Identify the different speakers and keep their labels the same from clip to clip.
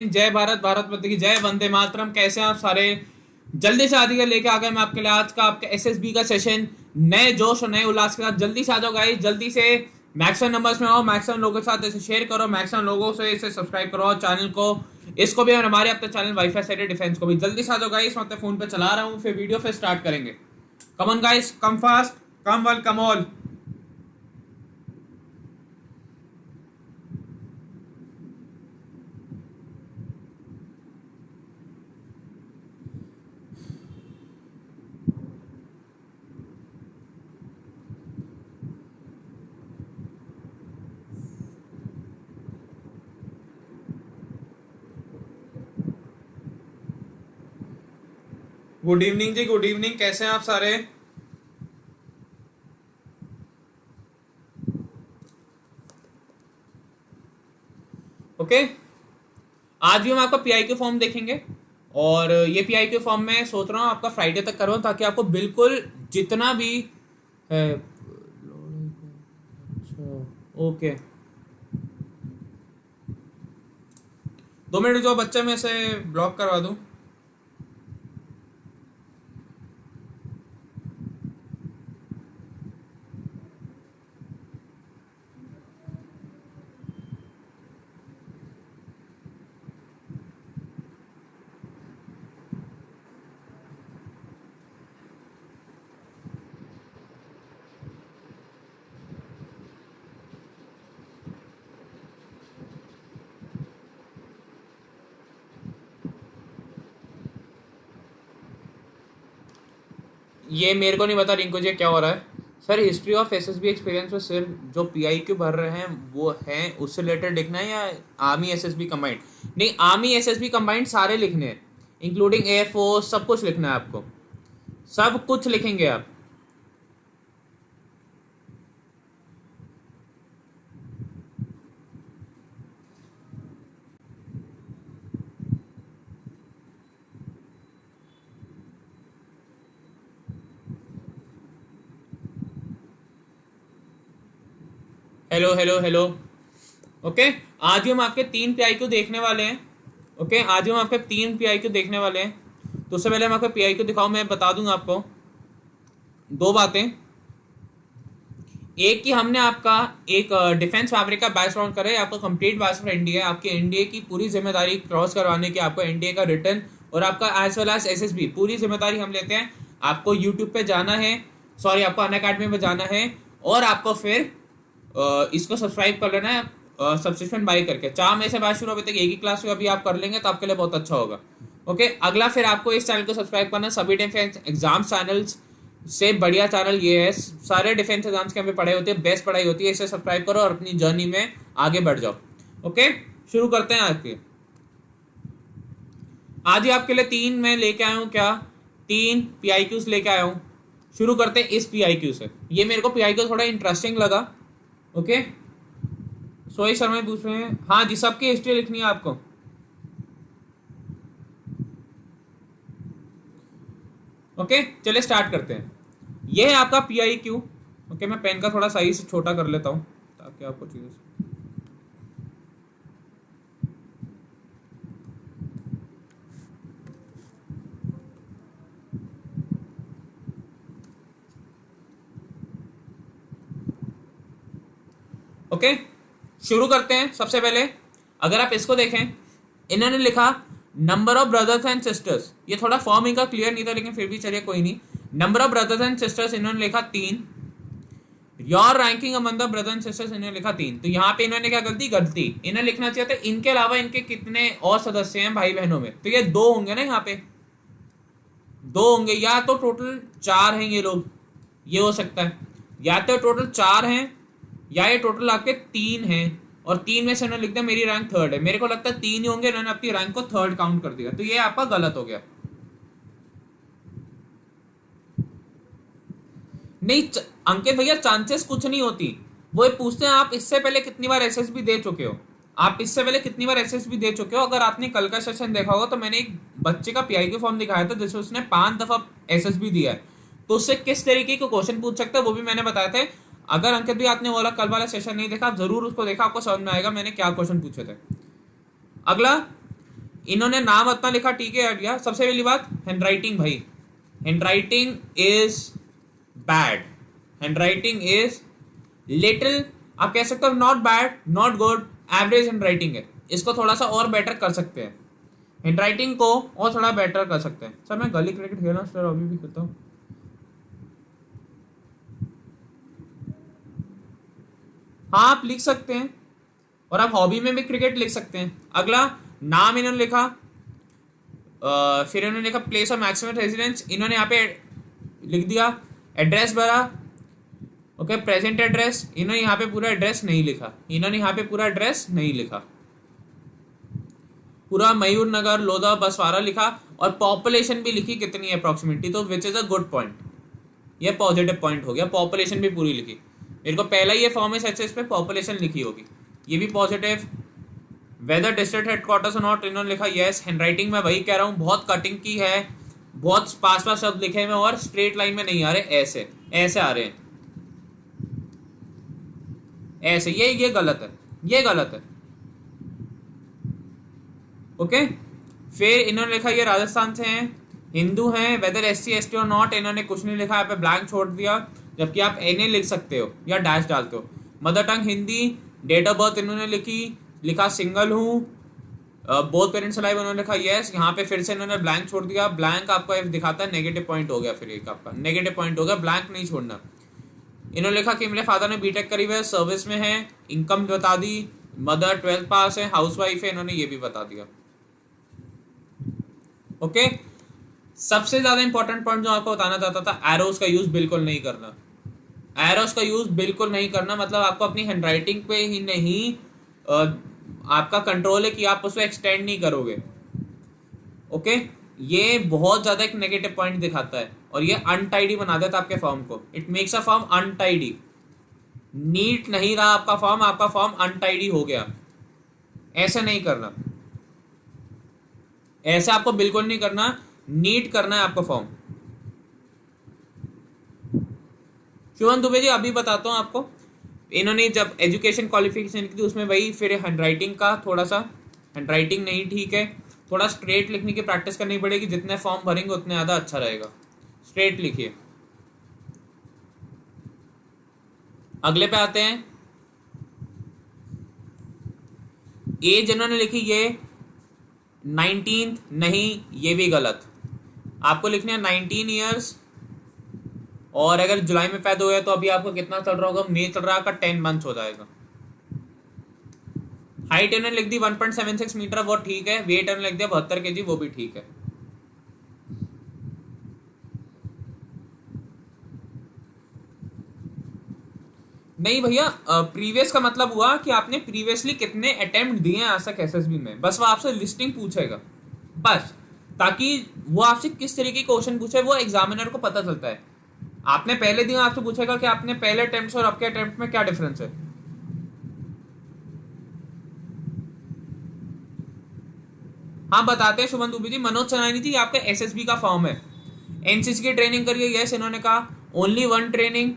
Speaker 1: जय भारत, भारत माता की जय, वंदे मातरम। कैसे हैं आप सारे? जल्दी से आदि लेके आ गए मैं आपके लिए आज का आपका एसएसबी का सेशन नए जोश और नए उल्लास के साथ। जल्दी से आ जाओ गाइस, जल्दी से मैक्सिमम नंबर्स में आओ, मैक्सिमम लोगों के साथ इसे शेयर करो, मैक्सिमम लोगों से इसे सब्सक्राइब करो चैनल को, इसको भी और हमारे अपने चैनल वाईफाई साइड डिफेंस को भी। जल्दी से आ जाओ गाइस, मैं अपने फोन पे चला रहा हूँ, फिर वीडियो फिर स्टार्ट करेंगे। Come on guys, come fast, come one, come all. Good evening ji, good evening. कैसे हैं आप सारे? ओके, आज भी हम आपका पीआई के फॉर्म देखेंगे और ये पीआई के फॉर्म में सोच रहा हूँ आपका फ्राइडे तक करवाऊँ, ताकि आपको बिल्कुल जितना भी है। अच्छा, ओके, 2 मिनट जो बच्चे में से ब्लॉक करवा दूँ। ये मेरे को नहीं पता रिंकू जी क्या हो रहा है। Sir, history of SSB experience में सिर्फ जो पीआई क्यू भर रहे हैं वो हैं, उससे रिलेटेड लिखना है, या आर्मी एसएसबी कंबाइंड? नहीं, आर्मी एसएसबी कंबाइंड सारे लिखने हैं, इंक्लूडिंग एयरफोर्स, सब कुछ लिखना है आपको, सब कुछ लिखेंगे आप। Hello hello hello. ओके, आज ही हम आपके 3 पीआईक्यू देखने वाले हैं। ओके, आज ही हम आपके 3 पीआईक्यू देखने वाले हैं। तो उससे पहले हम आपको पीआईक्यू दिखाऊं, मैं बता दूंगा आपको 2 बातें। एक कि हमने आपका एक डिफेंस फैब्रिक का बैच राउंड करा है, आपका कंप्लीट बैच फॉर एनडीए, आपके एनडीए की पूरी जिम्मेदारी क्रॉस करवाने की, आपको एनडीए का रिटर्न और आपका एज वेल एज एसएसबी पूरी जिम्मेदारी हम लेते हैं। आपको यूट्यूब पे जाना है, सॉरी आपको अनअकैडमी में जाना है, और आपको फिर इसको सब्सक्राइब कर लेना है, सब्सक्रिप्शन बाय करके। 4 मई से बैच शुरू, अभी तक एक ही क्लास हुई, अभी आप कर लेंगे तो आपके लिए बहुत अच्छा होगा। ओके, अगला फिर आपको इस चैनल को सब्सक्राइब करना है। सभी डिफेंस एग्जाम चैनल्स से बढ़िया चैनल ये है, सारे डिफेंस एग्जाम्स के यहाँ पे पढ़ाई होती है, बेस्ट पढ़ाई होती है। इसे सब्सक्राइब करो और अपनी जर्नी में आगे बढ़ जाओ। ओके, शुरू करते हैं आज के। आज ही आपके लिए 3 मैं लेके आया हूँ, क्या 3 पीआईक्यूज लेके आया हूँ। शुरू करते हैं इस पीआईक्यू से। ये मेरे को पीआईक्यू थोड़ा इंटरेस्टिंग लगा। ओके, सोई शर्मा पूछ रहे हैं, हाँ जी, सबकी हिस्ट्री लिखनी है आपको। ओके, चलिए स्टार्ट करते हैं। ये है आपका पीआईक्यू। ओके, मैं पेन का थोड़ा साइज छोटा कर लेता हूँ ताकि आपको चीजें। ओके, शुरू करते हैं। सबसे पहले अगर आप इसको देखें, इन्होंने लिखा number of brothers and sisters. ये थोड़ा फॉर्म इनका क्लियर नहीं था, लेकिन फिर भी चलिए कोई नहीं। Number of brothers and sisters इन्होंने लिखा 3। Your ranking among the brothers and sisters इन्होंने लिखा 3। तो यहाँ पे इन्होंने क्या गलती, इन्हें लिखना चाहिए था इनके अलावा इनके कितने और सदस्य हैं भाई बहनों में। तो ये 2 होंगे ना, यहाँ पे 2 होंगे, या तो टोटल 4 हैं ये लोग, ये हो सकता है, या तो टोटल 4 हैं, या ये टोटल आपके 3 हैं, और 3 में से उन्होंने लिख दिया मेरी रैंक 3rd है। मेरे को लगता है 3 ही होंगे, इन्होंने अपनी रैंक को 3rd काउंट कर दिया, तो ये आपका गलत हो गया। नहीं अंकित भैया, चांसेस कुछ नहीं होती। वो ये पूछते हैं आप इससे पहले कितनी बार एसएसबी दे चुके हो, आप इससे पहले कितनी बार एसएसबी दे चुके हो। अगर आपने कल का सेशन देखा होगा तो मैंने एक बच्चे का पीआईक्यू फॉर्म दिखाया था जिसमें उसने 5 दफा एसएसबी दिया है, तो उससे किस तरीके के क्वेश्चन पूछ सकते हैं वो भी मैंने बताया था। अगर अंकित भी आपने वाला कल वाला सेशन नहीं देखा, आप जरूर उसको देखा, आपको समझ में आएगा मैंने क्या क्वेश्चन पूछे थे। अगला, इन्होंने नाम अपना लिखा, ठीक है यार। सबसे पहली बात, हैंडराइटिंग भाई, handwriting is bad, handwriting is little, आप कह सकते हो not bad, not good, average handwriting है। इसको थोड़ा सा और बेटर कर सकते हैं, हैंडराइटिंग को और थोड़ा बेटर कर सकते हैं। सर मैं गली क्रिकेट खेल रहा हूँ सर, अभी भी खेलता हूँ। हाँ आप लिख सकते हैं, और आप हॉबी में भी क्रिकेट लिख सकते हैं। अगला, नाम इन्होंने लिखा, फिर इन्होंने लिखा प्लेस ऑफ मैक्सिमम रेजिडेंस, इन्होंने यहाँ पे लिख दिया, एड्रेस भरा, ओके, प्रेजेंट एड्रेस, इन्होंने यहाँ पे पूरा एड्रेस नहीं लिखा, इन्होंने यहाँ पे पूरा एड्रेस नहीं लिखा, पूरा मयूर नगर लोधा बसवारा लिखा, और पॉपुलेशन भी लिखी कितनी है अप्रॉक्सीमेटली, तो which is a good point, ये पॉजिटिव पॉइंट हो गया। पॉपुलेशन भी पूरी लिखी, मेरे को पहला ये फॉर्म है सक्सेस पे पॉपुलेशन लिखी होगी, ये भी पॉजिटिव। वेदर डिस्ट्रिक्ट हेडक्वार्टर्स और नॉट, इन्होंने लिखा यस। हैंडराइटिंग में वही कह रहा हूँ, बहुत कटिंग की है, बहुत पास पास शब्द लिखे हैं और स्ट्रेट लाइन में नहीं आ रहे, ऐसे ऐसे आ रहे हैं, ऐसे, ये गलत है, ये गलत है, ओके। फिर इन्होंने लिखा ये राजस्थान से हैं, हिंदू हैं, वेदर SC ST और नॉट, इन्होंने कुछ नहीं लिखा, यहाँ पे ब्लैंक छोड़ दिया, जबकि आप NA लिख सकते हो या डैश डालते हो। Mother tongue Hindi, date of birth इन्होंने लिखा सिंगल हूँ, बोथ पेरेंट्स अलाइव इन्होंने लिखा यस। यहाँ पे फिर से इन्होंने ब्लैंक छोड़ दिया, ब्लैंक आपको दिखाता है नेगेटिव पॉइंट हो गया, फिर एक आपका नेगेटिव पॉइंट हो गया, ब्लैंक नहीं छोड़ना। इन्होंने लिखा कि मेरे फादर ने बीटेक करी है, सर्विस में है, इनकम बता दी, मदर 12th पास है, हाउसवाइफ है, इन्होंने ये भी बता दिया, ओके। सबसे ज्यादा इंपॉर्टेंट पॉइंट जो आपको बताना चाहता था, एरोस का यूज बिल्कुल नहीं करना, एरोस का यूज बिल्कुल नहीं करना, मतलब आपको अपनी हैंडराइटिंग पे ही नहीं आपका कंट्रोल है कि आप उसको एक्सटेंड नहीं करोगे, ओके। ये बहुत ज्यादा एक नेगेटिव पॉइंट दिखाता है, और ये अनटाइडी बना देता है आपके फॉर्म को, it makes a form untidy, neat नहीं रहा आपका फॉर्म अनटाइडी हो गया। ऐसे नहीं करना, ऐसे आपको बिल्कुल नहीं करना, नीट करना है आपका फॉर्म। शुभम दुबे जी अभी बताता हूँ आपको, इन्होंने जब एजुकेशन क्वालिफिकेशन की थी उसमें वही, फिर हैंडराइटिंग का थोड़ा सा, हैंडराइटिंग नहीं ठीक है, थोड़ा स्ट्रेट लिखने की प्रैक्टिस करनी पड़ेगी, जितने फॉर्म भरेंगे उतने ज़्यादा अच्छा रहेगा, स्ट्रेट लिखिए। अगले पे आते हैं, एज इन्होंने लिखी ये 19, नहीं ये भी गलत, आपको लिखना है 19 ईयर्स, और अगर जुलाई में पैदा हुआ तो अभी आपको कितना चल रहा होगा, मई चल रहा है, आपका 10 मंथ्स हो जाएगा। हाइट इन्होंने लिख दी 1.76 मीटर, वो ठीक है। वेट इन्होंने लिख दिया 72 kg, वो भी ठीक है। नहीं भैया, प्रीवियस का मतलब हुआ कि आपने प्रीवियसली कितने अटेम्प्ट दिए हैं आज तक एसएसबी में, बस वो आपसे लिस्टिंग पूछेगा बस, ताकि वो आपसे किस तरीके के क्वेश्चन पूछे वो एग्जामिनर को पता चलता है। आपने पहले दिन आपसे पूछेगा कि आपने पहले अटेम्प्ट और आपके अटेम्प्ट में क्या डिफरेंस है। हाँ बताते हैं शुभम दुबे जी। मनोज सनानी जी, आपका एसएसबी का फॉर्म है, एनसीसी की ट्रेनिंग करिए, यस इन्होंने कहा। ओनली वन ट्रेनिंग,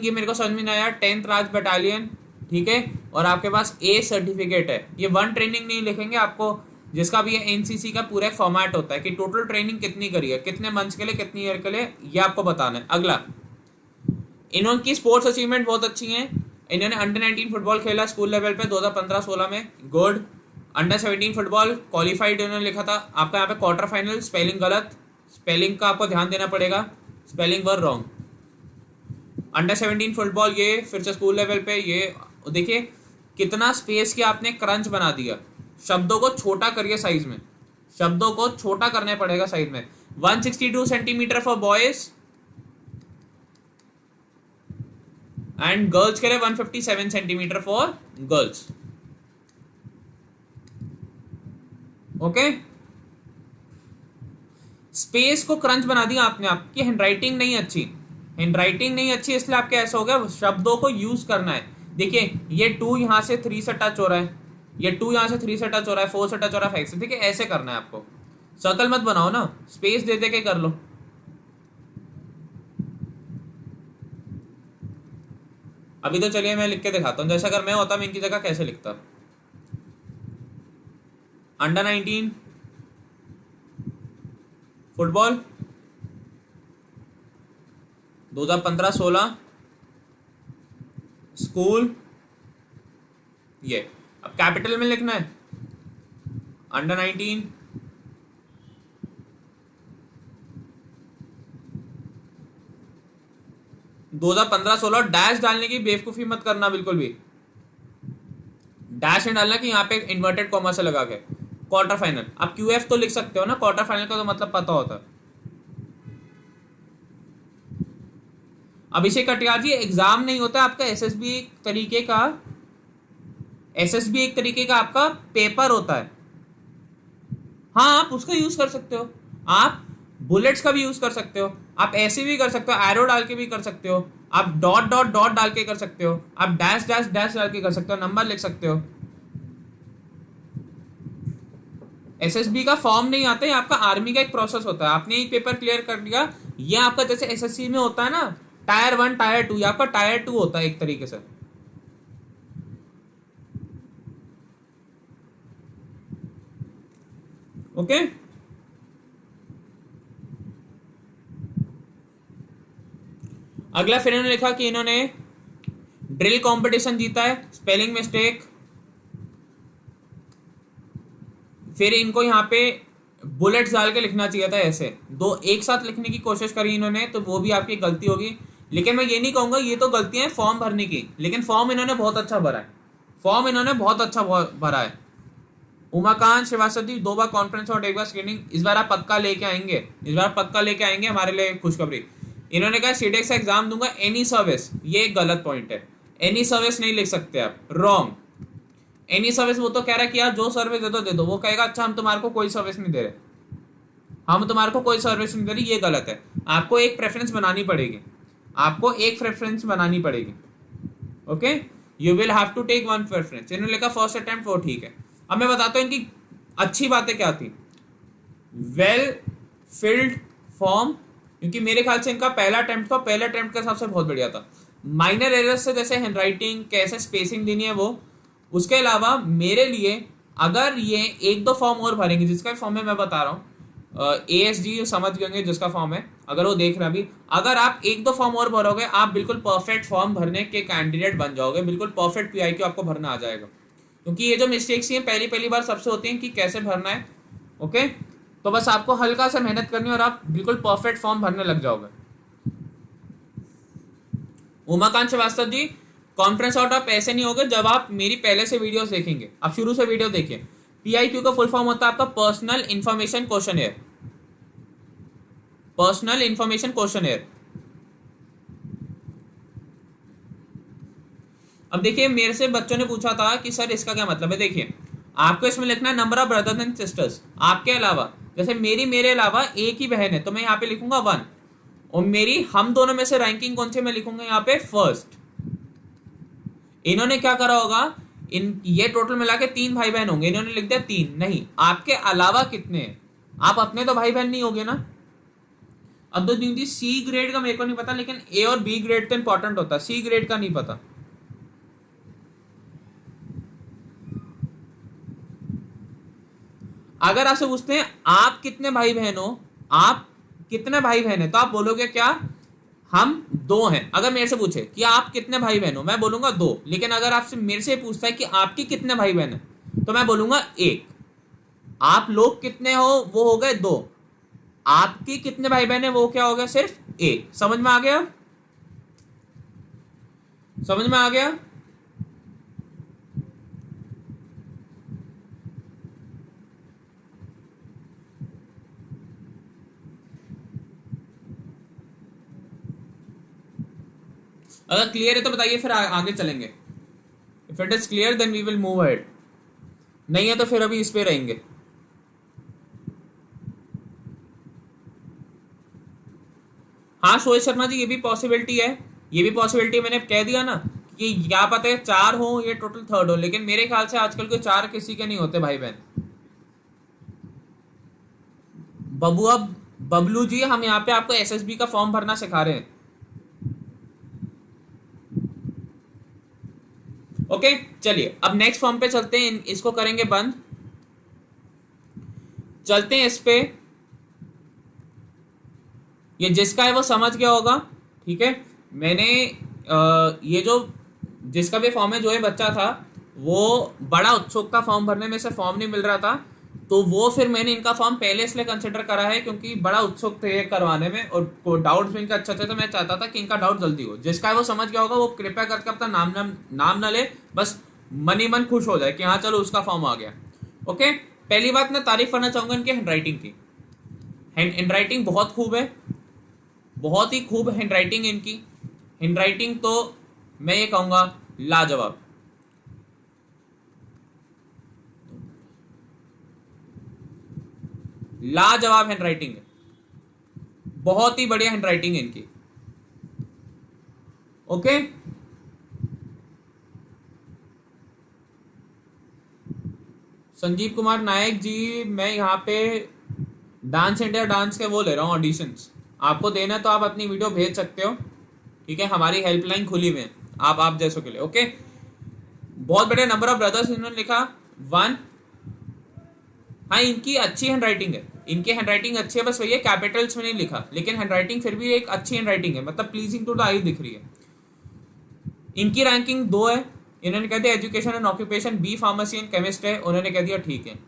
Speaker 1: ये मेरे को समझ में नहीं आया, 10th राज बटालियन, ठीक है, और आपके पास ए सर्टिफिकेट है। ये वन ट्रेनिंग नहीं लिखेंगे आपको, जिसका भी एनसीसी का पूरा फॉर्मेट होता है कि टोटल ट्रेनिंग कितनी करी है, कितने मंथ्स के लिए, कितनी ईयर के लिए, ये आपको बताना है। अगला, इन्होंने स्पोर्ट्स अचीवमेंट बहुत अच्छी है। इन्होंने अंडर 19 फुटबॉल खेला स्कूल लेवल पे 2015-16 में, गुड। अंडर 17 फुटबॉल क्वालिफाइड इन्होंने लिखा था, आपका यहाँ पे क्वार्टर फाइनल, स्पेलिंग गलत, स्पेलिंग का आपको ध्यान देना पड़ेगा, spelling were wrong. Under 17 football ये फिर से स्कूल लेवल पे, ये देखिए कितना स्पेस की आपने क्रंच बना दिया, शब्दों को छोटा करिए साइज में, शब्दों को छोटा करने पड़ेगा साइज में। 162 centimetre for boys and girls के लिए 157 centimetre for girls, okay. Space को क्रंच बना दिया आपने, आपकी हैंडराइटिंग नहीं अच्छी, हैंडराइटिंग नहीं अच्छी इसलिए आपके ऐसा हो गया, शब्दों को यूज करना है। देखिए ये 2 यहां से 3 से टच हो रहा है, ये 2 यहां से 3 से टच हो रहा है, 4 से टच हो रहा है, 5 से, ठीक है, ऐसे करना है आपको, सर्कल मत बनाओ ना, स्पेस दे दे के कर लो। अभी तो चलिए मैं लिख के दिखाता हूं, जैसे अगर मैं होता मैं इनकी जगह कैसे लिखता। Under 19 football, 2015-16 school. ये अब कैपिटल में लिखना है, अंडर 19 2015-16। डैश डालने की बेवकूफी मत करना बिल्कुल भी, डैश नहीं डालना कि यहाँ पे इन्वर्टेड कॉमा से लगा के। क्वार्टर फाइनल, आप क्यूएफ तो लिख सकते हो ना, क्वार्टर फाइनल का तो मतलब पता होता है। अभिषेक कटियार जी, एग्जाम नहीं होता आपका, एसएसबी एक तरीके का, एसएसबी एक तरीके का आपका पेपर होता है। हाँ, आप उसका यूज कर सकते हो, आप बुलेट्स का भी यूज कर सकते हो, आप ऐसे भी कर सकते हो, एरो डाल के भी कर सकते हो, आप डॉट डॉट डॉट डाल के कर सकते हो, आप डैश डैश डैश डाल के कर सकते हो, नंबर लिख सकते हो। एसएसबी का फॉर्म नहीं आता है, आपका आर्मी का एक प्रोसेस होता है। आपने एक पेपर क्लियर कर लिया, ये आपका जैसे एसएससी में होता है ना टायर 1 टायर 2, ये आपका टायर 2 होता है एक तरीके से। ओके, अगला फिर इन्होंने लिखा कि इन्होंने ड्रिल कंपटीशन जीता है, स्पेलिंग मिस्टेक। फिर इनको यहाँ पे बुलेट्स डाल के लिखना चाहिए था, ऐसे दो एक साथ लिखने की कोशिश करी इन्होंने, तो वो भी आपकी गलती होगी। लेकिन मैं ये नहीं कहूंगा ये तो गलतियां हैं फॉर्म भरने की, लेकिन फॉर्म इन्होंने बहुत अच्छा भरा है, फॉर्म इन्होंने बहुत अच्छा भरा है। उमाकांत श्रीवास्तव जी, 2 बार कॉन्फ्रेंस और 1 बार स्क्रीनिंग, इस बार आप पक्का लेके आएंगे, इस बार पक्का लेके आएंगे, हमारे लिए खुशखबरी। इन्होंने कहा सीटेक्स का एग्जाम दूंगा, एनी सर्विस, ये एक गलत पॉइंट है, एनी सर्विस नहीं लिख सकते आप, रॉन्ग। एनी सर्विस वो तो कह रहा है कि यार जो सर्विस दे दो, वो कहेगा अच्छा हम तुम्हारे को कोई सर्विस नहीं दे रहे, हम तुम्हारे को कोई सर्विस नहीं दे रही, ये गलत है। आपको एक प्रेफरेंस बनानी पड़ेगी, आपको एक प्रेफरेंस बनानी पड़ेगी। Okay, you will have to take one preference. इन्होंने लिखा फर्स्ट अटेम्प्ट, वो ठीक है। अब मैं बताता हूँ इनकी अच्छी बातें क्या थी। वेल फिल्ड फॉर्म, क्योंकि मेरे ख्याल से इनका पहला अटेम्प्ट था, पहले अटेम्प्ट के हिसाब से बहुत बढ़िया था। माइनर एरर्स से जैसे हैंडराइटिंग, कैसे स्पेसिंग देनी है वो। उसके अलावा मेरे लिए अगर ये 1-2 फॉर्म और भरेंगे, जिसका फॉर्म है मैं बता रहा हूँ, ASG समझ गए जिसका फॉर्म है, अगर वो देख रहा भी, अगर आप 1-2 फॉर्म और भरोगे आप बिल्कुल परफेक्ट फॉर्म भरने के कैंडिडेट बन जाओगे, बिल्कुल परफेक्ट PIQ आपको भरना आ जाएगा। क्योंकि ये जो मिस्टेक्स हैं पहली बार सबसे होती हैं कि कैसे भरना है। ओके, तो बस आपको हल्का सा मेहनत करनी है और आप बिल्कुल परफेक्ट फॉर्म भरने लग जाओगे। उमाकांत श्रीवास्तव जी, कॉन्फ्रेंस आउट आप ऐसे नहीं होगे जब आप मेरी पहले से वीडियोस देखेंगे, आप शुरू से वीडियो देखिए। PIQ का फुल फॉर्म होता है आपका पर्सनल इंफॉर्मेशन क्वेश्चनएयर, पर्सनल इंफॉर्मेशन क्वेश्चनएयर। अब देखिए मेरे से बच्चों ने पूछा था कि सर इसका क्या मतलब है। देखिए आपको इसमें लिखना है number of brothers and sisters, आपके अलावा, जैसे मेरे अलावा एक ही बहन है तो मैं यहाँ पे लिखूंगा 1, और मेरी हम दोनों में से रैंकिंग कौन सी मैं लिखूंगा यहाँ पे फर्स्ट। इन्होंने क्या करा होगा, ये टोटल मिला के 3 भाई बहन होंगे, इन्होंने लिख दिया 3, नहीं आपके अलावा कितने हैं, आप अपने तो भाई बहन नहीं होगे ना। अब तो दीदी C ग्रेड का मेरे को नहीं पता, लेकिन A और B ग्रेड तो इंपॉर्टेंट होता है, C ग्रेड का नहीं पता। अगर आपसे पूछते हैं आप कितने भाई बहन हो, आप कितने भाई बहन है, तो आप बोलोगे क्या, हम 2 हैं। अगर मेरे से पूछे कि आप कितने भाई बहन हो, मैं बोलूंगा 2। लेकिन अगर आपसे मेरे से पूछता है कि आपकी कितने भाई बहन है, तो मैं बोलूंगा 1। आप लोग कितने हो वो हो गए 2, आपकी कितने भाई बहन है वो क्या हो गया, सिर्फ 1। समझ में आ गया, समझ में आ गया। अगर क्लियर है तो बताइए, फिर आगे चलेंगे। If it is clear then we will move ahead, नहीं है तो फिर अभी इस पे रहेंगे। हाँ सोहित शर्मा जी, ये भी पॉसिबिलिटी है, ये भी पॉसिबिलिटी, मैंने कह दिया ना कि क्या पता है 4 हो ये टोटल 3rd हो, लेकिन मेरे ख्याल से आजकल के 4 किसी के नहीं होते भाई बहन। बबलू जी, हम यहाँ पे आपको SSB का फॉर्म भरना सिखा रहे हैं। ओके चलिए अब नेक्स्ट फॉर्म पे चलते हैं, इसको करेंगे बंद। चलते हैं इस पे, ये जिसका है वो समझ गया होगा, ठीक है। मैंने ये जो जिसका भी फॉर्म है, जो ये बच्चा था वो बड़ा उत्सुक था फॉर्म भरने में, से फॉर्म नहीं मिल रहा था, तो वो फिर मैंने इनका फॉर्म पहले इसलिए कंसिडर करा है क्योंकि बड़ा उत्सुक थे ये करवाने में और डाउट्स भी इनका अच्छा थे, तो मैं चाहता था कि इनका डाउट जल्दी हो। जिसका है वो समझ गया होगा, वो कृपया करके अपना नाम ना ले, बस मन ही मन खुश हो जाए कि हाँ चलो उसका फॉर्म आ गया। ओके, पहली बात मैं तारीफ करना चाहूंगा इनकी हैंडराइटिंग की। हैंडराइटिंग बहुत खूब है, बहुत ही खूब हैंडराइटिंग है इनकी। हैंडराइटिंग तो मैं ये कहूंगा लाजवाब। लाजवाब हैंडराइटिंग है, बहुत ही बढ़िया हैंडराइटिंग है इनकी। ओके, संजीव कुमार नायक जी, मैं यहाँ पे डांस इंडिया डांस के वो ले रहा हूँ ऑडिशंस। आपको देना तो आप अपनी वीडियो भेज सकते हो, ठीक है। हमारी हेल्पलाइन खुली हुई है आप जैसों के लिए। ओके, बहुत बड़े नंबर ऑफ ब्रदर्स इन्होंने लिखा 1। हाँ, इनकी अच्छी हैंडराइटिंग है, इनकी हैंडराइटिंग अच्छी है, बस वही है कैपिटल्स में नहीं लिखा, लेकिन हैंडराइटिंग फिर भी एक अच्छी हैंडराइटिंग है, मतलब प्लीजिंग टू द आई दिख रही है। इनकी रैंकिंग 2 है। इन्होंने कह दिया education and occupation B pharmacy and chemist है, उन्होंने कह दिया ठीक है।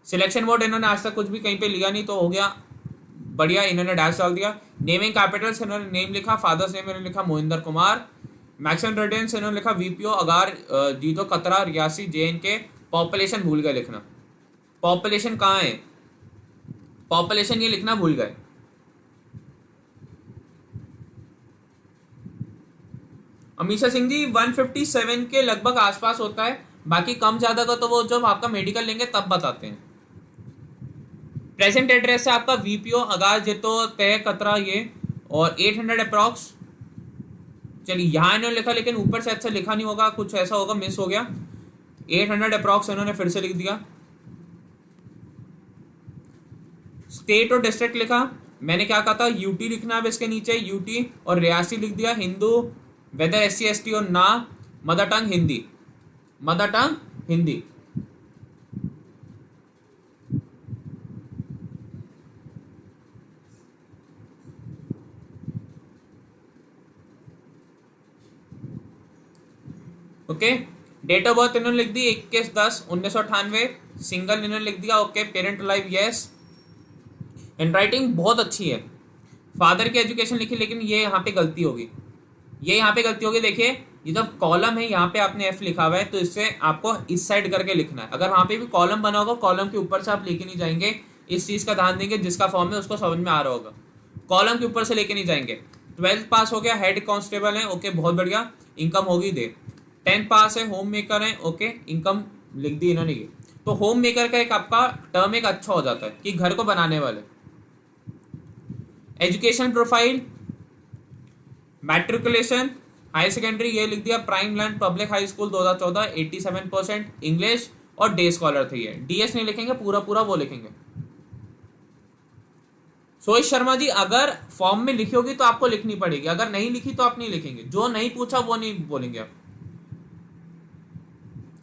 Speaker 1: सिलेक्शन बोर्ड इन्होंने आज तक कुछ भी कहीं पे लिया नहीं, तो हो गया बढ़िया, इन्होंने डैश डाल दिया। नेमिंग कैपिटल्स इन्होंने नेम लिखा, फादर्स नेम इन्होंने लिखा मोहिंदर कुमार। मैक्सिमम रेडिडेंस इन्होंने लिखा वीपीओ अगार जीतो कतरा रियासी JNK। पॉपुलेशन भूल गए लिखना, पॉपुलेशन कहाँ है, पॉपुलेशन ये लिखना भूल गए। अमीशा सिंह जी 157 के लगभग आसपास होता है, बाकी कम ज्यादा का तो वो जब आपका मेडिकल लेंगे तब बताते हैं। प्रेजेंट एड्रेस है आपका वीपीओ अगार जितो तय कतरा ये, और 800 अप्रॉक्स। चलिए यहाँ इन्होंने लिखा, लेकिन ऊपर से अच्छा लिखा नहीं होगा, कुछ ऐसा होगा मिस हो गया। 800 अप्रॉक्स इन्होंने फिर से लिख दिया। स्टेट और डिस्ट्रिक्ट लिखा, मैंने क्या कहा था यूटी लिखना, अब इसके नीचे यूटी और रियासी लिख दिया। हिंदू वेदर SC ST और ना, mother tongue Hindi, mother tongue Hindi. Okay, date of birth इन्होंने लिख दी 21/10/1998, सिंगल इन्होंने लिख दिया। Okay, parent live yes. Handwriting बहुत अच्छी है। फादर की एजुकेशन लिखी, लेकिन ये यहाँ पे गलती होगी, ये यहाँ पे गलती होगी। देखिए ये जब कॉलम है यहाँ पे आपने F लिखा हुआ है, तो इससे आपको इस साइड करके लिखना है। अगर वहां पे भी कॉलम बना होगा, कॉलम के ऊपर से आप लेके नहीं जाएंगे, इस चीज का ध्यान देंगे। जिसका फॉर्म है उसको समझ में आ रहा होगा, कॉलम के ऊपर से लेके नहीं जाएंगे। 12th पास हो गया, हेड कांस्टेबल है, ओके बहुत बढ़िया, इनकम होगी दे। 10th पास है, होम मेकर है, ओके इनकम लिख दी इन्होंने ये। तो होम मेकर का एक आपका टर्म एक अच्छा हो जाता है कि घर को बनाने वाले। Education profile, matriculation, high secondary ये लिख दिया। Prime land public high school 2014, 87%। English और डे स्कॉलर थे ये, DS नहीं लिखेंगे, पूरा पूरा वो लिखेंगे। सोहित शर्मा जी, अगर फॉर्म में लिखी होगी तो आपको लिखनी पड़ेगी, अगर नहीं लिखी तो आप नहीं लिखेंगे, जो नहीं पूछा वो नहीं बोलेंगे आप।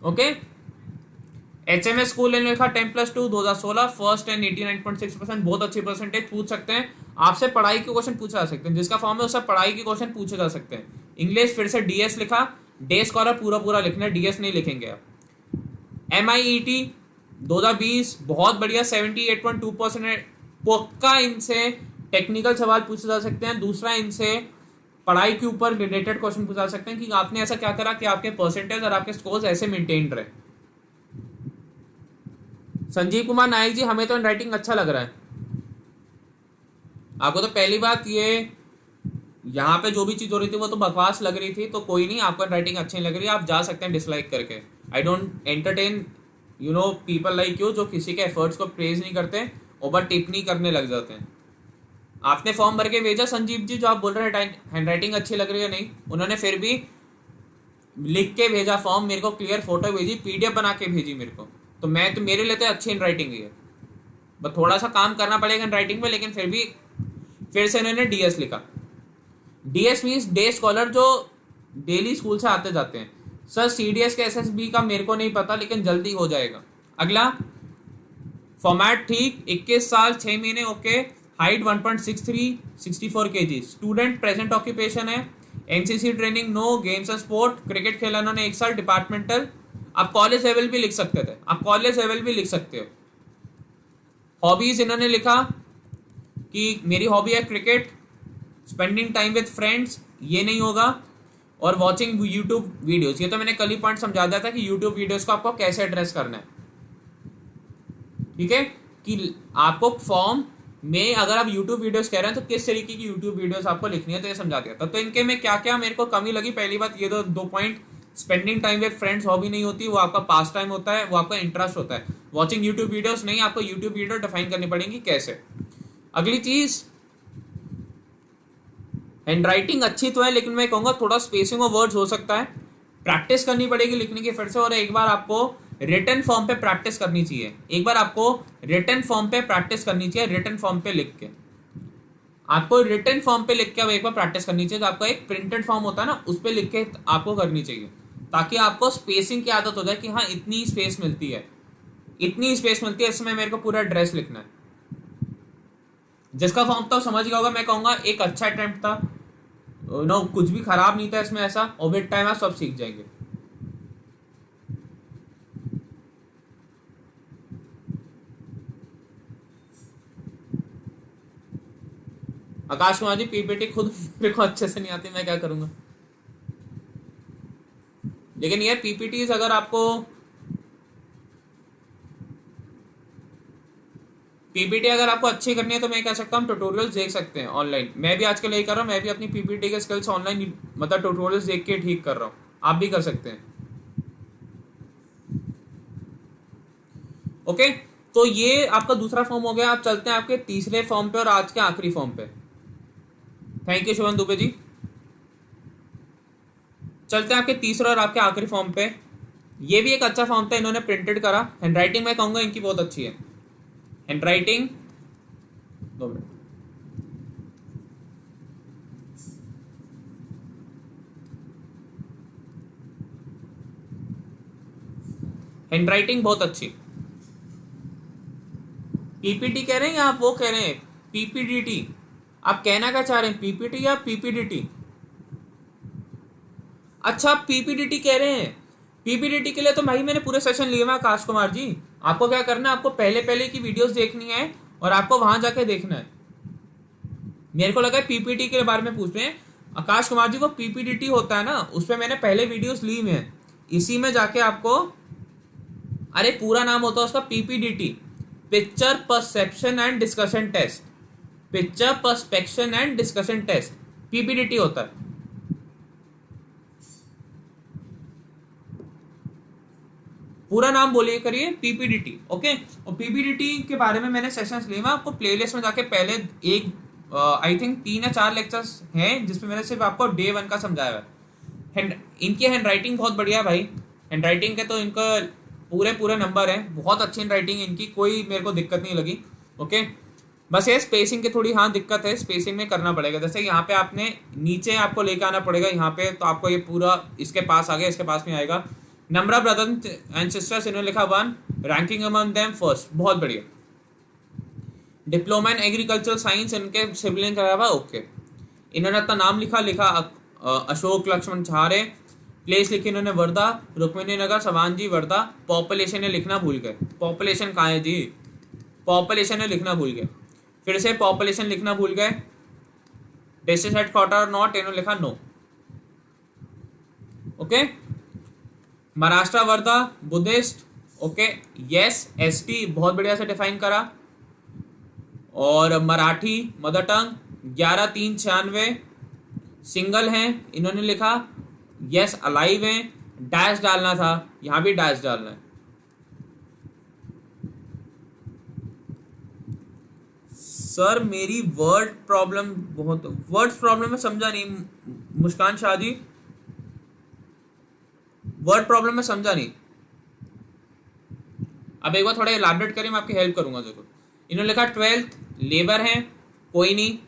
Speaker 1: ओके, HMS स्कूल ने लिखा 10+2 2016, फर्स्ट एंड 89.6%, बहुत अच्छी परसेंटेज। पूछ सकते हैं आपसे, पढ़ाई के क्वेश्चन पूछे जा सकते हैं, जिसका फॉर्म है उससे पढ़ाई के क्वेश्चन पूछे जा सकते हैं। इंग्लिश फिर से DS लिखा, डे स्कॉलर पूरा पूरा लिखना है, DS नहीं लिखेंगे आप। MIET 2020 बहुत बढ़िया, 78.2%। पक्का इनसे टेक्निकल सवाल पूछे जा सकते हैं। दूसरा, इनसे पढ़ाई के ऊपर रिलेटेड क्वेश्चन पूछा जा सकते हैं कि आपने ऐसा क्या करा कि आपके परसेंटेज और आपके स्कोर्स ऐसे मेंटेन रहे। संजीव कुमार नायक जी, हमें तो हैंडराइटिंग अच्छा लग रहा है। आपको तो पहली बात ये यहाँ पे जो भी चीज हो रही थी वो तो बकवास लग रही थी, तो कोई नहीं, आपको हैंडराइटिंग अच्छी नहीं लग रही है, आप जा सकते हैं डिसलाइक करके। I don't entertain people like you जो किसी के एफर्ट्स को प्रेज नहीं करते और बस टिप्पणी करने लग जाते हैं। आपने फॉर्म भर के भेजा संजीव जी, जो आप बोल रहे हैं हैंडराइटिंग अच्छी लग रही है नहीं, उन्होंने फिर भी लिख के भेजा फॉर्म, मेरे को क्लियर फोटो भेजी, PDF बना के भेजी मेरे को, तो मैं तो मेरे लिए तो अच्छी हैंडराइटिंग है। बस थोड़ा सा काम करना पड़ेगा हैंडराइटिंग में, लेकिन फिर भी फिर से इन्होंने DS लिखा। DS मीन्स डे स्कॉलर, जो डेली स्कूल से आते जाते हैं। सर CDS के SSB का मेरे को नहीं पता, लेकिन जल्दी हो जाएगा। अगला, फॉर्मेट ठीक, 21 साल 6 महीने, okay. Height 1.63, 64 kg। Student present occupation है NCC training, no games and sport, cricket खेला उन्होंने 1 साल, डिपार्टमेंटल। आप कॉलेज लेवल भी लिख सकते थे, आप कॉलेज लेवल भी लिख सकते हो। हॉबीज इन्होंने लिखा कि मेरी हॉबी है cricket, spending time with friends, ये नहीं होगा, और वॉचिंग यूट्यूब वीडियोस। ये तो मैंने कल ही पॉइंट समझा दिया था कि यूट्यूब वीडियोस को आपको कैसे एड्रेस करना है, ठीक है। कि आपको फॉर्म में अगर आप यूट्यूब वीडियोस कह रहे हैं तो किस तरीके की यूट्यूब वीडियोस आपको लिखनी है, तो ये समझा दिया था। तो इनके में क्या क्या मेरे को कमी लगी, पहली बात ये दो point, spending time with friends hobby नहीं होती, वो आपका पास टाइम होता है, वो आपका इंटरेस्ट होता है। वॉचिंग यूट्यूब वीडियोस नहीं, आपको यूट्यूब वीडियो डिफाइन करनी पड़ेगी कैसे। अगली चीज, हैंड राइटिंग अच्छी तो है, लेकिन मैं कहूंगा थोड़ा स्पेसिंग ऑफ वर्ड्स हो सकता है, प्रैक्टिस करनी पड़ेगी लिखने की फिर से, और एक बार आपको रिटन फॉर्म पे प्रैक्टिस करनी चाहिए। एक बार आपको रिटन फॉर्म पे प्रैक्टिस करनी चाहिए, रिटन फॉर्म पे लिख के आपको रिटन फॉर्म पे लिख के अब एक बार प्रैक्टिस करनी चाहिए। तो आपका एक प्रिंटेड फॉर्म होता है ना, उस पर लिख के आपको करनी चाहिए, ताकि आपको स्पेसिंग की आदत हो जाए कि हाँ इतनी स्पेस मिलती है, इतनी स्पेस मिलती है, इसमें मेरे को पूरा एड्रेस लिखना है। जिसका फॉर्म था समझ गया होगा, मैं कहूँगा एक अच्छा अटेम्प्ट था, नो कुछ भी खराब नहीं था इसमें ऐसा, और विद टाइम आप सब सीख जाएंगे। आकाश कुमार जी पीपीटी खुद मेरे को अच्छे से नहीं आती, मैं क्या करूंगा। लेकिन यार पीपीटीज अगर आपको पीपीटी अगर आपको अच्छी करनी है तो मैं कह सकता हूँ ट्यूटोरियल्स देख सकते हैं ऑनलाइन। मैं भी आजकल यही कर रहा हूँ, मैं भी अपनी पीपीटी के स्किल्स ऑनलाइन मतलब ट्यूटोरियल्स देख के ठीक कर रहा हूँ, आप भी कर सकते हैं। ओके, तो ये आपका दूसरा फॉर्म हो गया। आप चलते हैं आपके तीसरे फॉर्म पे और आज के आखिरी फॉर्म पे। Thank you Shubham Dubey ji. चलते हैं आपके तीसरे और आपके आखिरी फॉर्म पे। ये भी एक अच्छा फॉर्म था, इन्होंने प्रिंटेड करा। हैंड राइटिंग मैं कहूंगा इनकी बहुत अच्छी है, hand writing. 2 minute, hand writing बहुत अच्छी। पीपीटी कह रहे हैं या आप वो कह रहे हैं पीपीडीटी? आप कहना क्या चाह रहे हैं, पीपीटी या पीपीडीटी? अच्छा आप पीपीडीटी कह रहे हैं। पीपीडीटी के लिए तो भाई मैंने पूरे सेशन लिए हुए हैं आकाश कुमार जी। आपको क्या करना है, आपको पहले पहले की वीडियोस देखनी है और आपको वहां जाके देखना है। मेरे को लगा पीपीटी के बारे में पूछ रहे हैं आकाश कुमार जी, वो पीपीडीटी होता है ना, उस पर मैंने पहले वीडियोस ली हुई हैं, इसी में जाके आपको, अरे पूरा नाम होता है उसका PPDT, picture perception and discussion test, picture perception and discussion test, PPDT होता है। पूरा नाम बोलिए करिए पीपीडीटी, ओके। और पीपीडीटी के बारे में मैंने सेशंस लिए, मैं आपको प्लेलिस्ट में जाके पहले एक आई थिंक 3 या 4 लेक्चर्स हैं जिसमें मैंने सिर्फ आपको डे 1 का समझाया है। इनकी हैंड राइटिंग बहुत बढ़िया है भाई, हैंड राइटिंग के तो इनका पूरे नंबर हैं, बहुत अच्छी हैंड राइटिंग इनकी, कोई मेरे को दिक्कत नहीं लगी, ओके। बस ये स्पेसिंग की थोड़ी हाँ दिक्कत है, स्पेसिंग में करना पड़ेगा। जैसे यहाँ पे आपने नीचे आपको लेके आना पड़ेगा यहाँ पे, तो आपको ये पूरा इसके पास आ गया, इसके पास में आएगा। Number of brothers and sisters इन्होंने लिखा 1, रैंकिंग अमंग देम फर्स्ट, बहुत बढ़िया। डिप्लोमा इन एग्रीकल्चरल साइंस इनके सिबलिंग का हुआ, ओके। इन्होंने अपना नाम लिखा अशोक लक्ष्मण झारे। प्लेस लिखी इन्होंने वर्धा, रुक्मिणी नगर, सवान जी वर्धा। पॉपुलेशन ने लिखना भूल गए, पॉपुलेशन कहाँ है जी, पॉपुलेशन ने लिखना भूल गए, फिर से पॉपुलेशन लिखना भूल गए। डिस्ट्रिक्ट हेडक्वार्टर नॉट, इन्होंने लिखा no, okay. Maharashtra Wardha Buddhist, okay yes. ST बहुत बढ़िया से डिफाइन करा। और मराठी मदर टंग 11/3/96 सिंगल हैं, इन्होंने लिखा यस। अलाइव हैं, डैश डालना था, यहां भी डैश डालना है। सर मेरी वर्ड प्रॉब्लम बहुत, वर्ड्स प्रॉब्लम में समझा नहीं मुस्कान शाह जी, वर्ड प्रॉब्लम में समझा नहीं। अब एक बार थोड़ा इलाबरेट करें, मैं आपकी हेल्प करूंगा जरूर। इन्होंने लिखा 12th, लेबर हैं, कोई नहीं।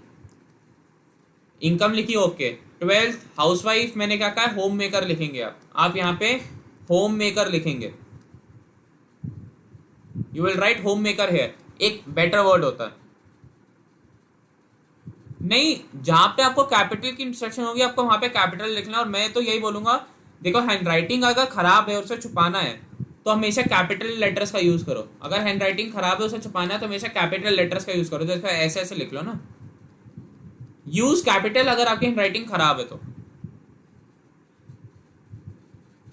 Speaker 1: इनकम लिखी ओके। 12th हाउसवाइफ, मैंने क्या कहा होम मेकर लिखेंगे आप यहाँ पे होम मेकर लिखेंगे। You will write home maker here, एक बेटर वर्ड होता है। नहीं, जहां पे आपको कैपिटल की इंस्ट्रक्शन होगी आपको वहां पे कैपिटल लिखना है। और मैं तो यही बोलूंगा, देखो हैंड राइटिंग अगर खराब है और उसे छुपाना है तो हमेशा कैपिटल लेटर्स का यूज करो। अगर हैंड राइटिंग खराब है उसे छुपाना है तो हमेशा कैपिटल लेटर्स का यूज करो। जैसे ऐसे ऐसे लिख लो ना, यूज कैपिटल अगर आपकी हैंड राइटिंग खराब है तो।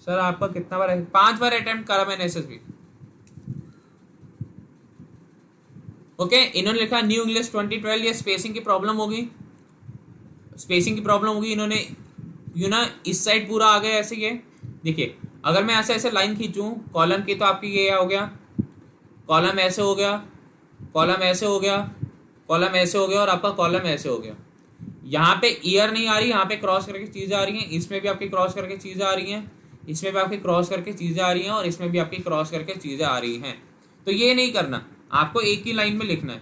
Speaker 1: सर आपका कितना बार, 5 बार अटेम्प्ट करा मैंने एसएसबी। ओके, इन्होंने लिखा न्यू इंग्लिश 2012, ये स्पेसिंग की प्रॉब्लम होगी, स्पेसिंग की प्रॉब्लम होगी। इन्होंने यू ना इस साइड पूरा आ गया ऐसे। ये देखिए, अगर मैं ऐसे ऐसे लाइन खींचूं कॉलम की तो आपकी ये हो गया, कॉलम ऐसे हो गया, कॉलम ऐसे हो गया, कॉलम ऐसे हो गया और आपका कॉलम ऐसे हो गया। यहाँ पे ईयर नहीं आ रही, यहाँ पे क्रॉस करके चीजें आ रही हैं, इसमें भी आपकी क्रॉस करके चीजें आ रही हैं, इसमें भी आपकी क्रॉस करके चीजें आ रही हैं और इसमें भी आपकी क्रॉस करके चीजें आ रही हैं। तो ये नहीं करना, आपको एक ही लाइन में लिखना है।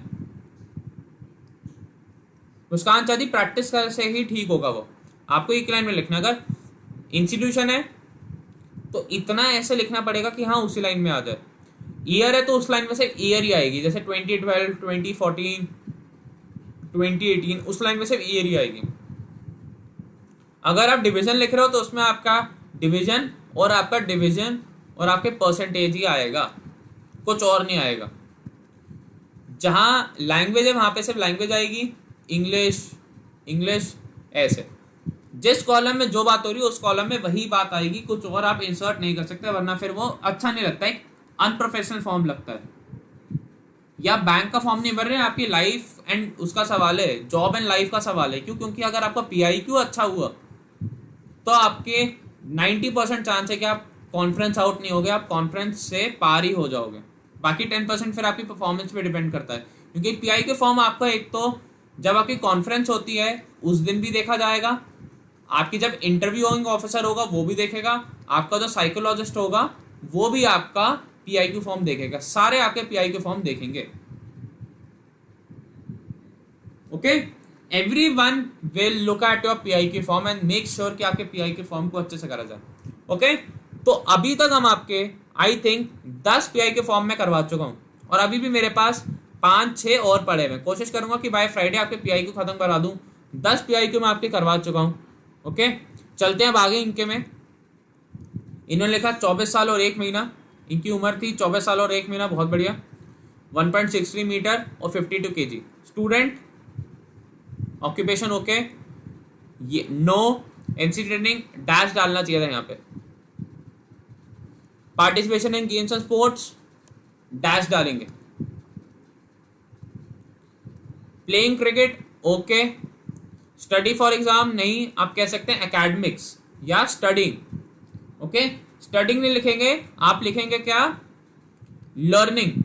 Speaker 1: मुस्कान चाहती प्रैक्टिस से ही ठीक होगा वो, आपको एक लाइन में लिखना। अगर इंस्टीट्यूशन है तो इतना ऐसे लिखना पड़ेगा कि हाँ उसी लाइन में आ जाए। ईयर है तो उस लाइन में से ईयर ही आएगी, जैसे 2012, 2014, 2018, उस लाइन में से ईयर ही आएगी। अगर आप डिवीजन लिख रहे हो तो उसमें आपका डिवीजन और आपका डिवीजन और आपके परसेंटेज ही आएगा, कुछ और नहीं आएगा। जहां लैंग्वेज है वहां पे सिर्फ लैंग्वेज आएगी, इंग्लिश, इंग्लिश ऐसे। जिस कॉलम में जो बात हो रही है उस कॉलम में वही बात आएगी, कुछ और आप इंसर्ट नहीं कर सकते, वरना फिर वो अच्छा नहीं लगता, एक अनप्रोफेशनल फॉर्म लगता है। या बैंक का फॉर्म नहीं भर रहे हैं, आपकी लाइफ एंड उसका सवाल है, जॉब एंड लाइफ का सवाल है। क्यों? क्योंकि अगर आपका PIQ अच्छा हुआ तो आपके 90% चांस है कि आप कॉन्फ्रेंस आउट नहीं होगे, आप कॉन्फ्रेंस से पार ही हो जाओगे। बाकी 10% फिर आपकी परफॉर्मेंस पे डिपेंड करता है। क्योंकि PIQ फॉर्म आपका एक तो जब आपकी कॉन्फ्रेंस होती है उस दिन भी देखा जाएगा, आपकी जब इंटरव्यूइंग ऑफिसर होगा वो भी देखेगा, आपका जो साइकोलॉजिस्ट होगा वो भी आपका PIQ फॉर्म देखेगा, सारे आपके PIQ फॉर्म देखेंगे। Okay, everyone will look at your PIQ form and make sure कि आपके PIQ फॉर्म को अच्छे से करा जाए। ओके, तो अभी तक हम आपके आई थिंक 10 PIQ फॉर्म में करवा चुका हूं और अभी भी मेरे पास 5-6 और पड़े हैं। कोशिश करूंगा कि बाय फ्राइडे आपके PIQ खत्म करा दूं। 10 PIQ मैं आपके करवा चुका हूं। ओके, चलते हैं अब आगे इनके में। इन्होंने लिखा 24 साल और 1 महीना, इनकी उम्र थी 24 साल और 1 महीना, बहुत बढ़िया। 1.63 मीटर और 52 kg। स्टूडेंट, ऑक्यूपेशन ओके, ये नो, NC ट्रेनिंग डैश डालना चाहिए था यहाँ पे। Participation in games and sports dash डालेंगे। Playing cricket okay. Study for exam नहीं, आप कह सकते हैं एकेडमिक्स या स्टडिंग। ओके, स्टडिंग नहीं लिखेंगे, आप लिखेंगे क्या, लर्निंग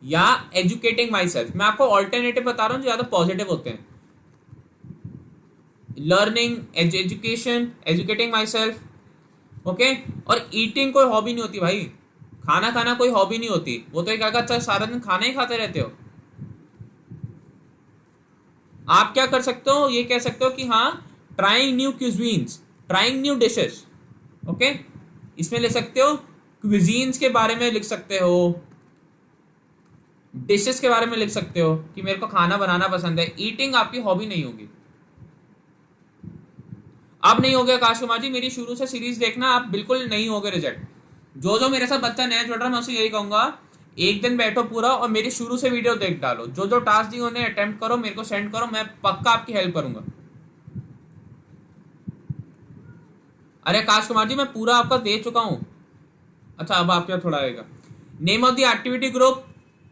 Speaker 1: या एजुकेटिंग माई सेल्फ। मैं आपको ऑल्टरनेटिव बता रहा हूं जो ज्यादा पॉजिटिव होते हैं। Learning, education, educating my self. Okay, और ईटिंग कोई हॉबी नहीं होती भाई, खाना खाना कोई हॉबी नहीं होती, वो तो एक अच्छा सारा दिन खाना ही खाते रहते हो। आप क्या कर सकते हो, ये कह सकते हो कि हाँ trying new cuisines, trying new dishes. Okay, इसमें ले सकते हो, क्यूजीन्स के बारे में लिख सकते हो, डिशेस के बारे में लिख सकते हो कि मेरे को खाना बनाना पसंद है। ईटिंग आपकी हॉबी नहीं होगी। अब नहीं हो गया आकाश कुमार जी, मेरी शुरू से सीरीज देखना, आप बिल्कुल नहीं होगे रिजेक्ट। जो जो मेरे साथ बच्चा नया जुड़ रहा है मैं उसे यही कहूंगा, एक दिन बैठो पूरा और मेरी शुरू से वीडियो देख डालो, जो जो टास्क दी उन्हें अटेम्प्ट करो, मेरे को सेंड करो, मैं पक्का आपकी हेल्प करूंगा। अरे आकाश कुमार जी मैं पूरा आपका दे चुका हूं। अच्छा, अब आपका थोड़ा आएगा। Name of the activity group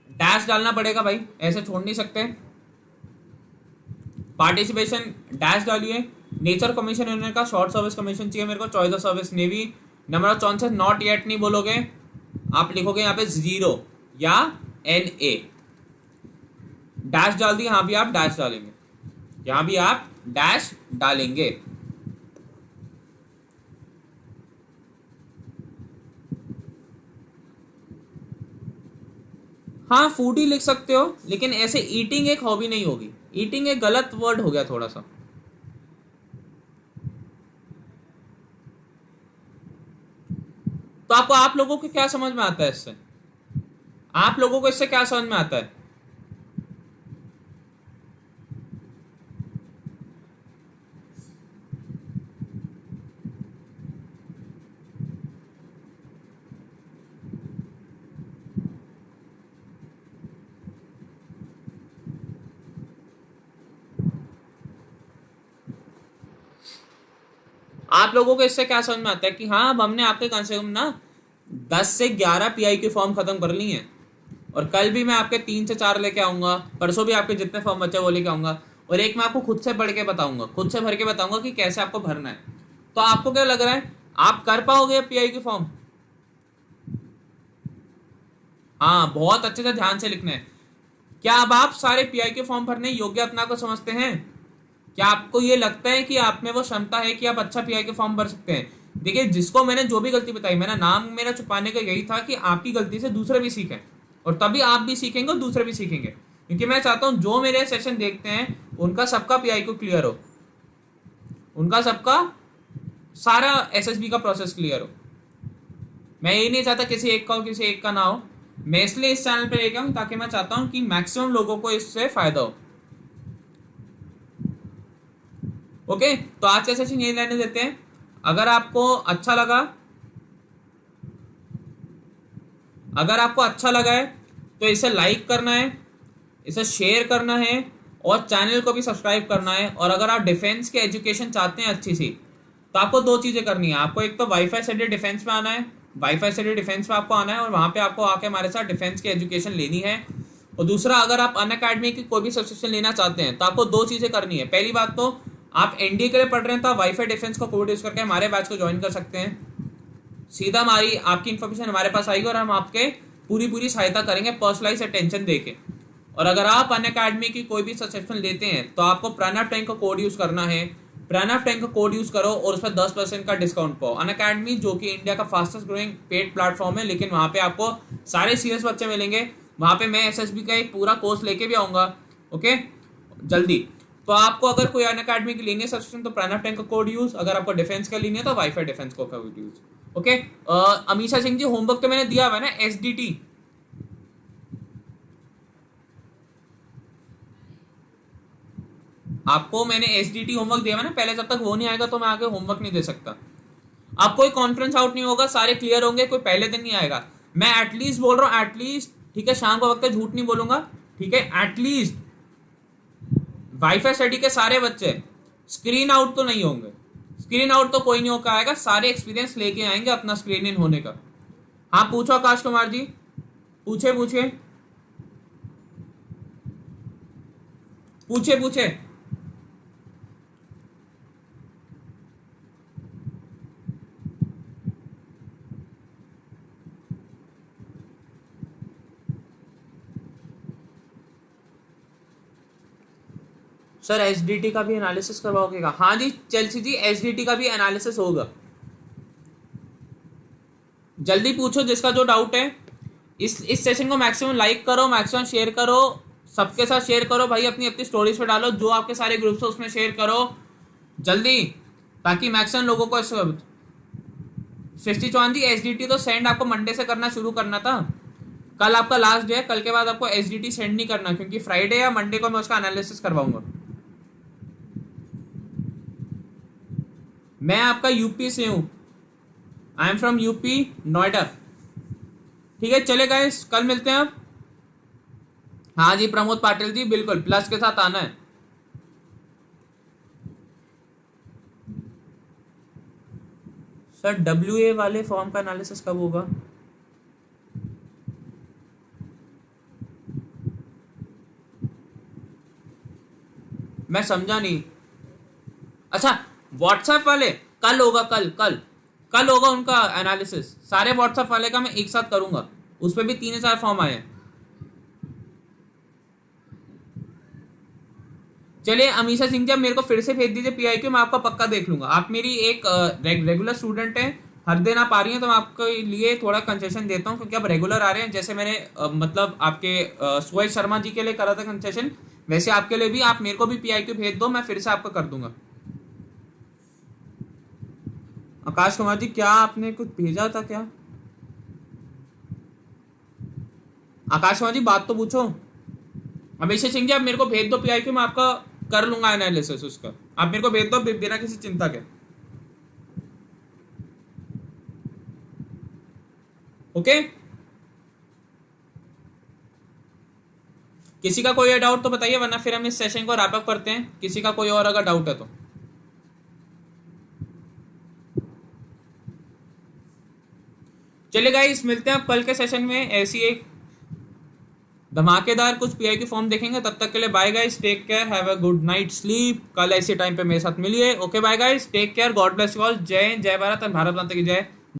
Speaker 1: dash डालना पड़ेगा भाई, ऐसे छोड़ नहीं सकते। पार्टिसिपेशन डैश डालिए। नेचर कमीशन इन्होंने का शॉर्ट सर्विस कमीशन चाहिए मेरे को, choice of service navy. Number of chances not yet नहीं बोलोगे, आप लिखोगे यहाँ पे 0 या NA। डैश डाल दिया, यहां भी आप डैश डालेंगे, यहां भी आप डैश डालेंगे। हाँ फूड ही लिख सकते हो, लेकिन ऐसे ईटिंग एक हॉबी नहीं होगी, ईटिंग एक गलत वर्ड हो गया थोड़ा सा। तो आपको, आप लोगों को क्या समझ में आता है इससे? आप लोगों को इससे क्या समझ में आता है? आप लोगों को इससे क्या समझ में आता है कि हाँ, अब हमने आपके कम से कम ना 10 से 11 पीआई के फॉर्म खत्म कर लिए हैं, और कल भी मैं आपके 3 से 4 लेके आऊंगा, परसों भी आपके जितने फॉर्म बचे वो लेके आऊंगा, और एक मैं आपको खुद से पढ़ के बताऊंगा, खुद से भर के बताऊंगा कि कैसे आपको भरना है। तो आपको क्या लग रहा है, आप कर पाओगे पीआई के फॉर्म? हाँ, बहुत अच्छे से ध्यान से लिखना है। क्या अब आप सारे पीआई के फॉर्म भरने योग्य अपना को समझते हैं? क्या आपको ये लगता है कि आप में वो क्षमता है कि आप अच्छा पीआई के फॉर्म भर सकते हैं? देखिए, जिसको मैंने जो भी गलती बताई, मेरा नाम मेरा छुपाने का यही था कि आपकी गलती से दूसरे भी सीखें, और तभी आप भी सीखेंगे और दूसरे भी सीखेंगे, क्योंकि मैं चाहता हूं जो मेरे सेशन देखते हैं उनका सबका पीआई को क्लियर हो, उनका सबका सारा एसएसबी का प्रोसेस क्लियर हो। मैं ये नहीं चाहता किसी एक का हो, किसी एक का ना हो। मैं इसलिए इस चैनल पे लेके आऊं ताकि मैं चाहता हूं कि मैक्सिमम लोगों को इससे फायदा हो। ओके, तो आज का सेशन यही रहने देते हैं। अगर आपको अच्छा लगा, है तो इसे लाइक करना है, इसे शेयर करना है, और चैनल को भी सब्सक्राइब करना है। और अगर आप डिफेंस की एजुकेशन चाहते हैं अच्छी सी, तो आपको 2 चीजें करनी है। आपको एक तो वाईफाई स्टडी डिफेंस में आना है, वाईफाई स्टडी डिफेंस में आपको आना है, और वहां पे आपको आके हमारे साथ डिफेंस की एजुकेशन लेनी है। और दूसरा, अगर आप अनअकैडमी की कोई भी सब्सक्रिप्शन लेना चाहते हैं तो आपको 2 चीजें करनी है। पहली बात तो, आप एनडीए के लिए पढ़ रहे हैं तो आप वाईफाई डिफेंस का कोड यूज करके हमारे बैच को ज्वाइन कर सकते हैं। सीधा हमारी आपकी इन्फॉर्मेशन हमारे पास आएगी और हम आपके पूरी सहायता करेंगे, पर्सनलाइज अटेंशन देके। और अगर आप अनअकैडमी की कोई भी सब्सक्रिप्शन लेते हैं तो आपको प्रणव टैंक का कोड यूज करना है। प्रणव टैंक का कोड यूज करो और उस पर 10% का डिस्काउंट पाओ। अनअकैडमी जो कि इंडिया का फास्टेस्ट ग्रोइंग पेड प्लेटफॉर्म है, लेकिन वहां पे आपको सारे सीरियस बच्चे मिलेंगे। वहां पे मैं एसएसबी का एक पूरा कोर्स लेके भी आऊंगा, ओके, जल्दी। तो आपको अगर कोई अनअकैडमी की लेनी है सब्सक्रिप्शन तो प्रणव टैंक का कोड यूज, अगर आपको डिफेंस का लेनी है तो वाईफाई डिफेंस का code use, okay. Amisha Singh ji, homework तो मैंने दिया हुआ है ना, एसडीटी। आपको मैंने एसडीटी होमवर्क दिया है ना पहले, जब तक वो नहीं आएगा तो मैं आगे होमवर्क नहीं दे सकता। आप कोई कॉन्फ्रेंस आउट नहीं होगा, सारे क्लियर होंगे, कोई पहले दिन नहीं आएगा। मैं एटलीस्ट बोल रहा हूँ, एटलीस्ट, ठीक है, शाम को वक्त है, झूठ नहीं बोलूंगा, ठीक है। एटलीस्ट वाईफाई स्टडी के सारे बच्चे स्क्रीन आउट तो नहीं होंगे, स्क्रीन आउट तो कोई नहीं होकर आएगा, सारे एक्सपीरियंस लेके आएंगे अपना स्क्रीन इन होने का। हाँ, पूछो आकाश कुमार जी, पूछे पूछे पूछे पूछे। सर एसडीटी का भी एनालिसिस करवाओगे? हाँ जी चेल्सी जी, एसडीटी का भी एनालिसिस होगा। जल्दी पूछो जिसका जो डाउट है। इस सेशन को मैक्सिमम लाइक करो, मैक्सिमम शेयर करो, सबके साथ शेयर करो भाई, अपनी अपनी स्टोरीज पे डालो, जो आपके सारे ग्रुप्स है उसमें शेयर करो जल्दी, ताकि मैक्सिमम लोगों को। सृष्टि चौहान जी, एसडीटी तो सेंड आपको मंडे से करना शुरू करना था, कल आपका लास्ट डे है, कल के बाद आपको एसडीटी सेंड नहीं करना, क्योंकि फ्राइडे या मंडे को मैं उसका एनालिसिस करवाऊंगा। मैं आपका यूपी से हूं, I am from UP, Noida. ठीक है, चले गाइस, कल मिलते हैं अब। हाँ जी प्रमोद पाटिल जी, बिल्कुल प्लस के साथ आना है। सर डब्ल्यूए वाले फॉर्म का एनालिसिस कब होगा? मैं समझा नहीं। अच्छा, व्हाट्सएप वाले कल होगा, कल होगा उनका एनालिसिस। सारे व्हाट्सएप वाले का मैं एक साथ करूंगा, उस पर भी 3-4 फॉर्म आए हैं। चलिए अमीशा सिंह जी, मेरे को फिर से भेज दीजिए पीआईक्यू, मैं आपका पक्का देख लूंगा। आप मेरी एक रेगुलर स्टूडेंट हैं, हर दिन आप आ रही हैं, तो मैं आपके लिए थोड़ा कंसेशन देता हूं, क्योंकि आप रेगुलर आ रहे हैं। जैसे मैंने मतलब आपके सुहेश शर्मा जी के लिए करा था कंसेशन, वैसे आपके लिए भी, आप मेरे को भी पीआईक्यू भेज दो, मैं फिर से आपका कर दूंगा। आकाश कुमार जी, क्या आपने कुछ भेजा था क्या? आकाशवाणी बात तो पूछो। अभिषेक सिंह जी आप मेरे को भेज दो PIQ, मैं आपका कर लूंगा एनालिसिस उसका। आप मेरे को भेज दो बिना किसी चिंता के। ओके, किसी का कोई डाउट तो बताइए, वरना फिर हम इस सेशन को रैप अप करते हैं। किसी का कोई और अगर डाउट है तो चलिए गाइस, मिलते हैं अब कल के सेशन में। ऐसी एक धमाकेदार कुछ PIQ फॉर्म देखेंगे। तब तक के लिए bye guys, take care, have a good night sleep. कल ऐसे टाइम पे मेरे साथ मिलिए। Okay bye guys, take care, God bless you all. जय हिंद, जय भारत और भारत माता की जय।